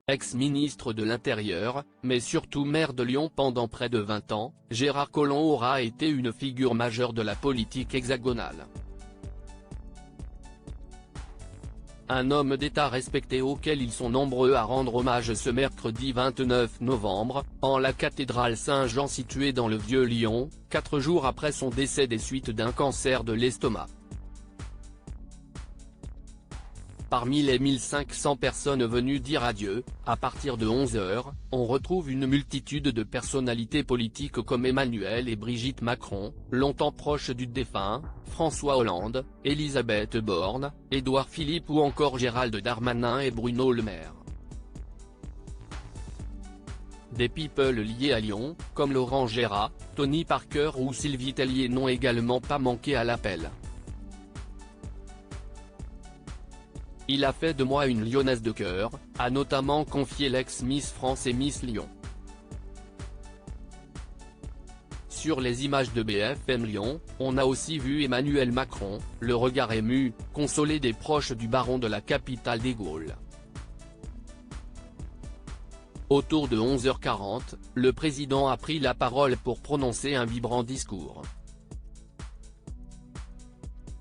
Ex-ministre de l'Intérieur, mais surtout maire de Lyon pendant près de 20 ans, Gérard Collomb aura été une figure majeure de la politique hexagonale. Un homme d'État respecté auquel ils sont nombreux à rendre hommage ce mercredi 29 novembre, en la cathédrale Saint-Jean située dans le Vieux-Lyon, 4 jours après son décès des suites d'un cancer de l'estomac. Parmi les 1500 personnes venues dire adieu, à partir de 11 h, on retrouve une multitude de personnalités politiques comme Emmanuel et Brigitte Macron, longtemps proches du défunt, François Hollande, Elisabeth Borne, Édouard Philippe ou encore Gérald Darmanin et Bruno Le Maire. Des people liés à Lyon, comme Laurent Gérard, Tony Parker ou Sylvie Tellier n'ont également pas manqué à l'appel. Il a fait de moi une lyonnaise de cœur, a notamment confié l'ex-Miss France et Miss Lyon. Sur les images de BFM Lyon, on a aussi vu Emmanuel Macron, le regard ému, consoler des proches du baron de la capitale des Gaules. Autour de 11 h 40, le président a pris la parole pour prononcer un vibrant discours.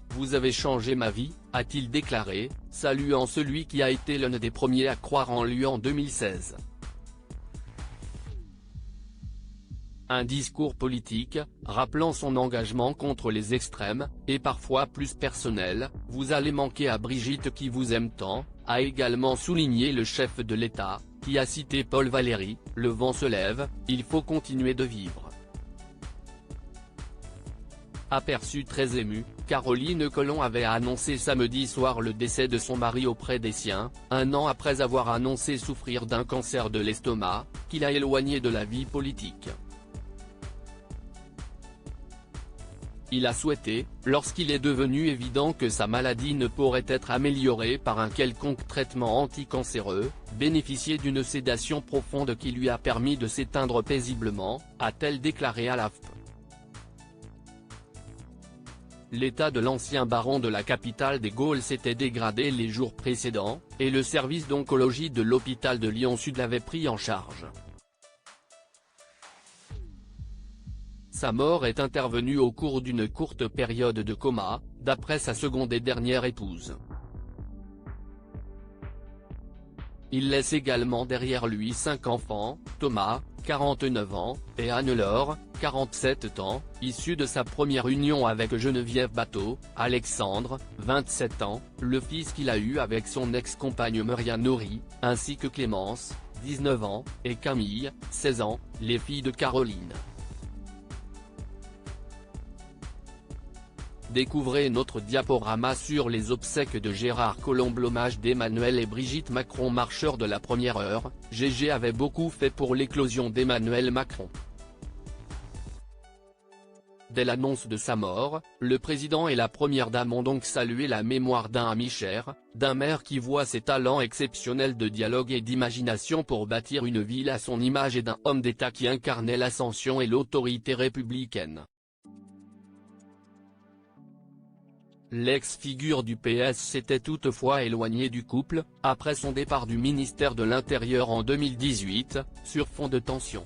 « Vous avez changé ma vie », a-t-il déclaré, saluant celui qui a été l'un des premiers à croire en lui en 2016. Un discours politique, rappelant son engagement contre les extrêmes, et parfois plus personnel, « Vous allez manquer à Brigitte qui vous aime tant », a également souligné le chef de l'État, qui a cité Paul Valéry, « Le vent se lève, il faut continuer de vivre ». Aperçu très ému, Caroline Collomb avait annoncé samedi soir le décès de son mari auprès des siens, 1 an après avoir annoncé souffrir d'un cancer de l'estomac, qui l'a éloigné de la vie politique. Il a souhaité, lorsqu'il est devenu évident que sa maladie ne pourrait être améliorée par un quelconque traitement anticancéreux, bénéficier d'une sédation profonde qui lui a permis de s'éteindre paisiblement, a-t-elle déclaré à l'AFP. L'état de l'ancien baron de la capitale des Gaules s'était dégradé les jours précédents, et le service d'oncologie de l'hôpital de Lyon-Sud l'avait pris en charge. Sa mort est intervenue au cours d'une courte période de coma, d'après sa seconde et dernière épouse. Il laisse également derrière lui 5 enfants, Thomas, 49 ans, et Anne-Laure, 47 ans, issus de sa première union avec Geneviève Bateau, Alexandre, 27 ans, le fils qu'il a eu avec son ex-compagne Maria Nourri, ainsi que Clémence, 19 ans, et Camille, 16 ans, les filles de Caroline. Découvrez notre diaporama sur les obsèques de Gérard Collomb. L'hommage d'Emmanuel et Brigitte Macron. Marcheur de la première heure, GG avait beaucoup fait pour l'éclosion d'Emmanuel Macron. Dès l'annonce de sa mort, le président et la première dame ont donc salué la mémoire d'un ami cher, d'un maire qui voit ses talents exceptionnels de dialogue et d'imagination pour bâtir une ville à son image et d'un homme d'État qui incarnait l'ascension et l'autorité républicaine. L'ex-figure du PS s'était toutefois éloigné du couple, après son départ du ministère de l'Intérieur en 2018, sur fond de tension.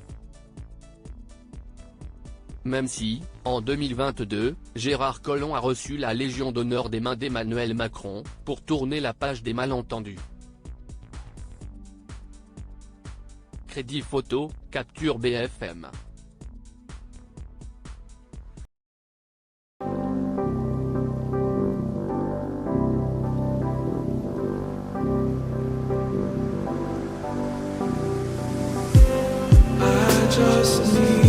Même si, en 2022, Gérard Collomb a reçu la Légion d'honneur des mains d'Emmanuel Macron, pour tourner la page des malentendus. Crédit photo, capture BFM. Just need